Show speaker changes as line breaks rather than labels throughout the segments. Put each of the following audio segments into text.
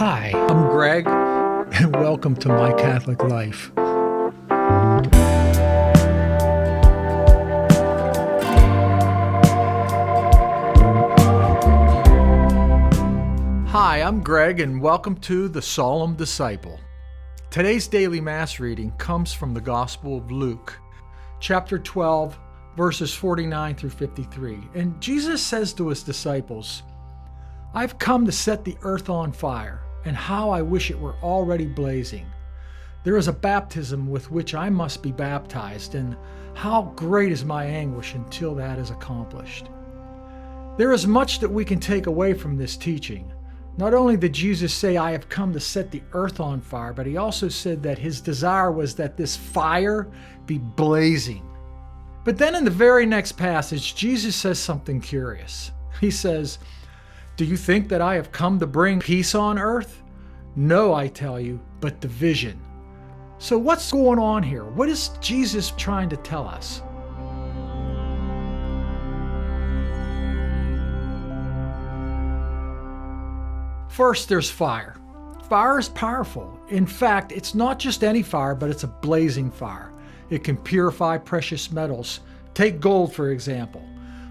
Hi, I'm Greg, and welcome to My Catholic Life. Hi, I'm Greg, and welcome to the Solemn Disciple. Today's daily Mass reading comes from the Gospel of Luke, chapter 12, verses 49 through 53. And Jesus says to his disciples, "I've come to set the earth on fire, and how I wish it were already blazing. There is a baptism with which I must be baptized, and how great is my anguish until that is accomplished." There is much that we can take away from this teaching. Not only did Jesus say, "I have come to set the earth on fire," but he also said that his desire was that this fire be blazing. But then in the very next passage, Jesus says something curious. He says, "Do you think that I have come to bring peace on earth? No, I tell you, but division." So what's going on here? What is Jesus trying to tell us? First, there's fire. Fire is powerful. In fact, it's not just any fire, but it's a blazing fire. It can purify precious metals. Take gold, for example.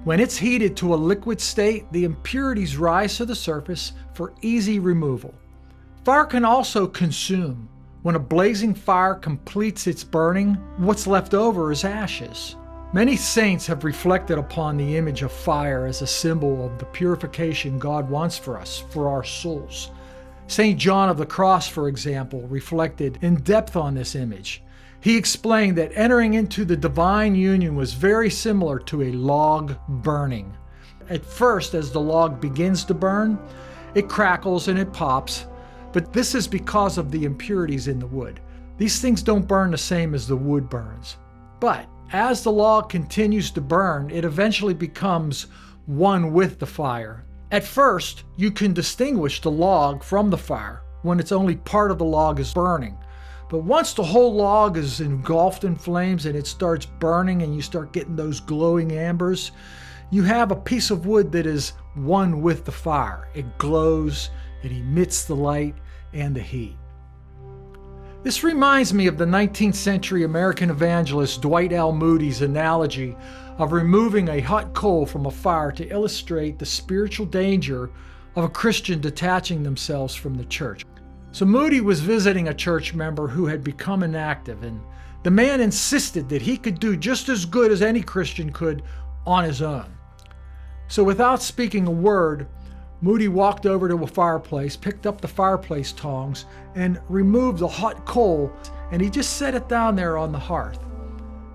When it's heated to a liquid state, the impurities rise to the surface for easy removal. Fire can also consume. When a blazing fire completes its burning, what's left over is ashes. Many saints have reflected upon the image of fire as a symbol of the purification God wants for us, for our souls. St. John of the Cross, for example, reflected in depth on this image. He explained that entering into the divine union was very similar to a log burning. At first, as the log begins to burn, it crackles and it pops, but this is because of the impurities in the wood. These things don't burn the same as the wood burns. But as the log continues to burn, it eventually becomes one with the fire. At first, you can distinguish the log from the fire when it's only part of the log is burning. But once the whole log is engulfed in flames and it starts burning and you start getting those glowing ambers, you have a piece of wood that is one with the fire. It glows, it emits the light and the heat. This reminds me of the 19th century American evangelist Dwight L. Moody's analogy of removing a hot coal from a fire to illustrate the spiritual danger of a Christian detaching themselves from the church. So Moody was visiting a church member who had become inactive, and the man insisted that he could do just as good as any Christian could on his own. So without speaking a word, Moody walked over to a fireplace, picked up the fireplace tongs, and removed the hot coal, and he just set it down there on the hearth.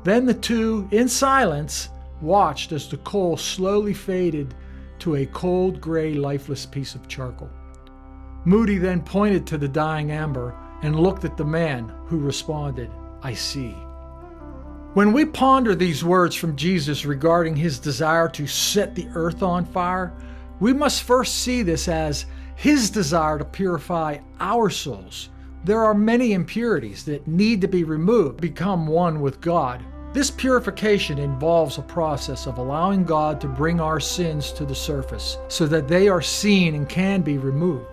Then the two, in silence, watched as the coal slowly faded to a cold, gray, lifeless piece of charcoal. Moody then pointed to the dying ember and looked at the man, who responded, "I see." When we ponder these words from Jesus regarding his desire to set the earth on fire, we must first see this as his desire to purify our souls. There are many impurities that need to be removed, become one with God. This purification involves a process of allowing God to bring our sins to the surface so that they are seen and can be removed.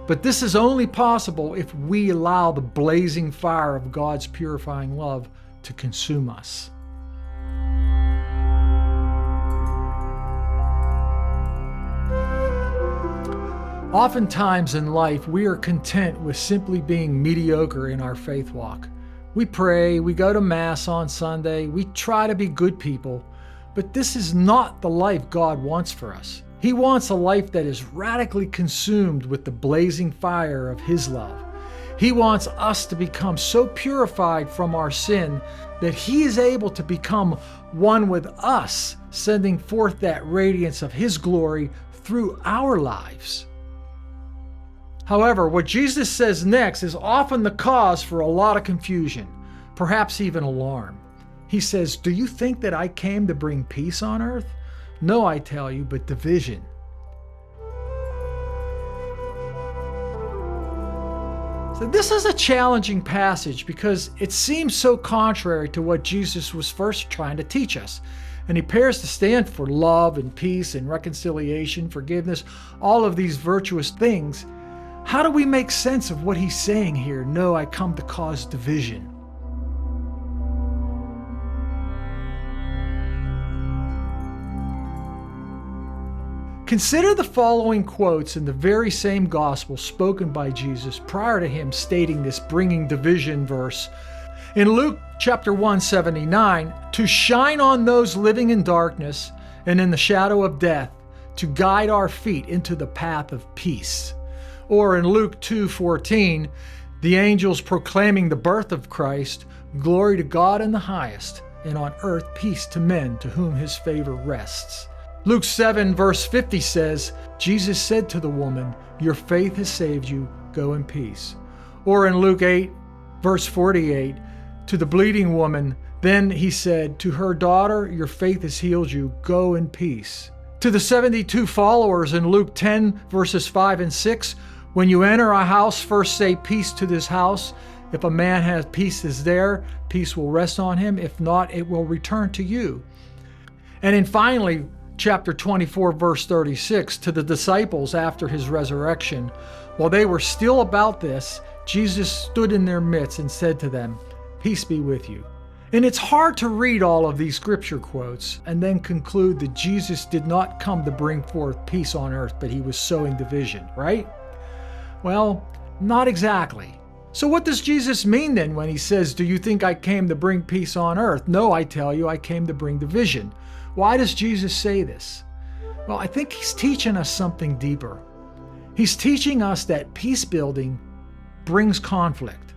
But this is only possible if we allow the blazing fire of God's purifying love to consume us. Oftentimes in life, we are content with simply being mediocre in our faith walk. We pray, we go to Mass on Sunday, we try to be good people, but this is not the life God wants for us. He wants a life that is radically consumed with the blazing fire of His love. He wants us to become so purified from our sin that He is able to become one with us, sending forth that radiance of His glory through our lives. However, what Jesus says next is often the cause for a lot of confusion, perhaps even alarm. He says, "Do you think that I came to bring peace on earth? No, I tell you, but division." So this is a challenging passage because it seems so contrary to what Jesus was first trying to teach us. And he appears to stand for love and peace and reconciliation, forgiveness, all of these virtuous things. How do we make sense of what he's saying here? No, I come to cause division. Consider the following quotes in the very same gospel spoken by Jesus prior to him stating this bringing division verse. In Luke chapter 179, to shine on those living in darkness and in the shadow of death, to guide our feet into the path of peace. Or in Luke 2:14, the angels proclaiming the birth of Christ, glory to God in the highest, and on earth peace to men to whom his favor rests. Luke 7 verse 50 says, Jesus said to the woman, your faith has saved you, go in peace. Or in Luke 8 verse 48, to the bleeding woman, then he said, to her daughter, your faith has healed you, go in peace. To the 72 followers in Luke 10 verses 5 and 6, when you enter a house, first say peace to this house. If a man has peace is there, peace will rest on him. If not, it will return to you. And then finally, chapter 24, verse 36, to the disciples after his resurrection, while they were still about this, Jesus stood in their midst and said to them, peace be with you. And it's hard to read all of these scripture quotes and then conclude that Jesus did not come to bring forth peace on earth, but he was sowing division, right? Well, not exactly. So what does Jesus mean then when he says, do you think I came to bring peace on earth? No, I tell you, I came to bring division. Why does Jesus say this? Well, I think he's teaching us something deeper. He's teaching us that peace building brings conflict.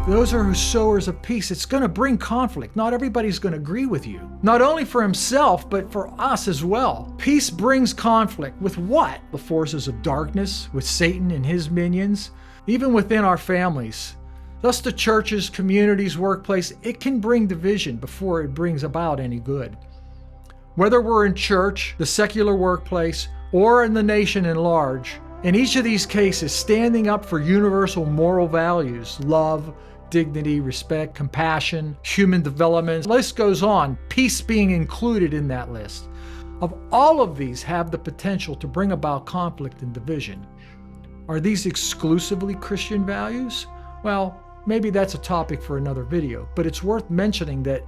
Those are sowers of peace. It's going to bring conflict. Not everybody's going to agree with you. Not only for himself, but for us as well. Peace brings conflict with what? The forces of darkness, with Satan and his minions, even within our families. Thus the churches, communities, workplace, it can bring division before it brings about any good. Whether we're in church, the secular workplace, or in the nation at large, in each of these cases, standing up for universal moral values, love, dignity, respect, compassion, human development, the list goes on, peace being included in that list. Of all of these have the potential to bring about conflict and division. Are these exclusively Christian values? Well, maybe that's a topic for another video, but it's worth mentioning that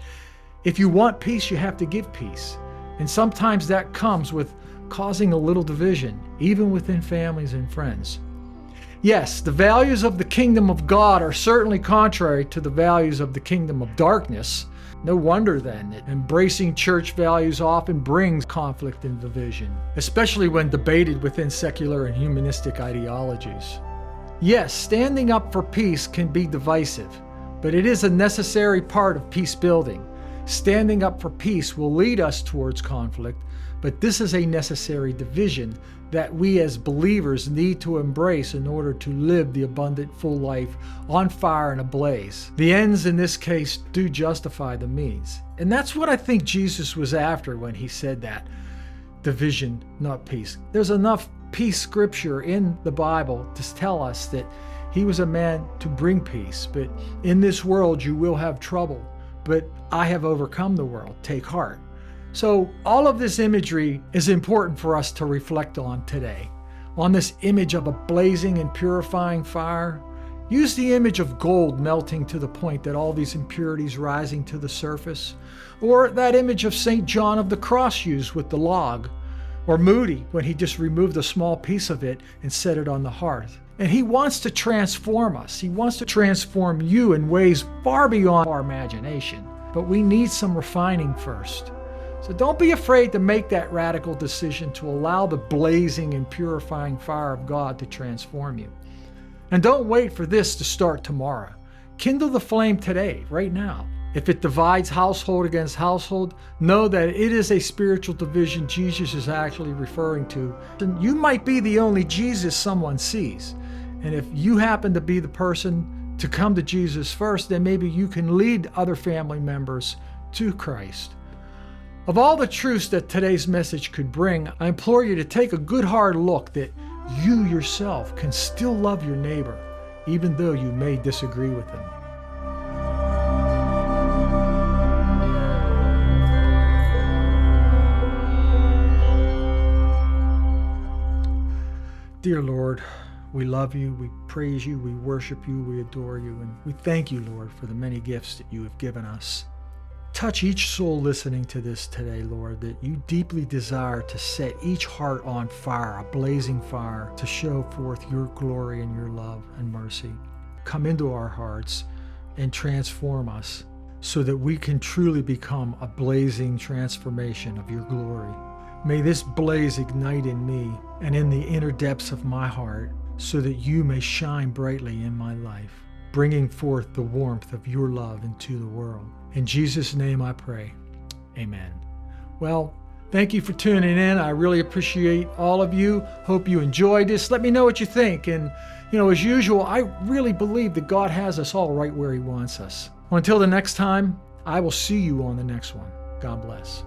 if you want peace, you have to give peace. And sometimes that comes with causing a little division, even within families and friends. Yes, the values of the kingdom of God are certainly contrary to the values of the kingdom of darkness. No wonder then that embracing church values often brings conflict and division, especially when debated within secular and humanistic ideologies. Yes, standing up for peace can be divisive, but it is a necessary part of peace building. Standing up for peace will lead us towards conflict, but this is a necessary division that we as believers need to embrace in order to live the abundant, full life on fire and ablaze. The ends in this case do justify the means. And that's what I think Jesus was after when he said that. Division, not peace. There's enough peace scripture in the Bible to tell us that he was a man to bring peace. But in this world you will have trouble. But I have overcome the world. Take heart. So all of this imagery is important for us to reflect on today. On this image of a blazing and purifying fire, use the image of gold melting to the point that all these impurities rising to the surface, or that image of St. John of the Cross used with the log, or Moody when he just removed a small piece of it and set it on the hearth. And he wants to transform us. He wants to transform you in ways far beyond our imagination. But we need some refining first. So don't be afraid to make that radical decision to allow the blazing and purifying fire of God to transform you. And don't wait for this to start tomorrow. Kindle the flame today, right now. If it divides household against household, know that it is a spiritual division Jesus is actually referring to. And you might be the only Jesus someone sees. And if you happen to be the person to come to Jesus first, then maybe you can lead other family members to Christ. Of all the truths that today's message could bring, I implore you to take a good hard look that you yourself can still love your neighbor, even though you may disagree with them. Dear Lord, we love you, we praise you, we worship you, we adore you, and we thank you, Lord, for the many gifts that you have given us. Touch each soul listening to this today, Lord, that you deeply desire to set each heart on fire, a blazing fire, to show forth your glory and your love and mercy. Come into our hearts and transform us so that we can truly become a blazing transformation of your glory. May this blaze ignite in me and in the inner depths of my heart so that you may shine brightly in my life, bringing forth the warmth of your love into the world. In Jesus' name I pray. Amen. Well, thank you for tuning in. I really appreciate all of you. Hope you enjoyed this. Let me know what you think. And, as usual, I really believe that God has us all right where he wants us. Well, until the next time, I will see you on the next one. God bless.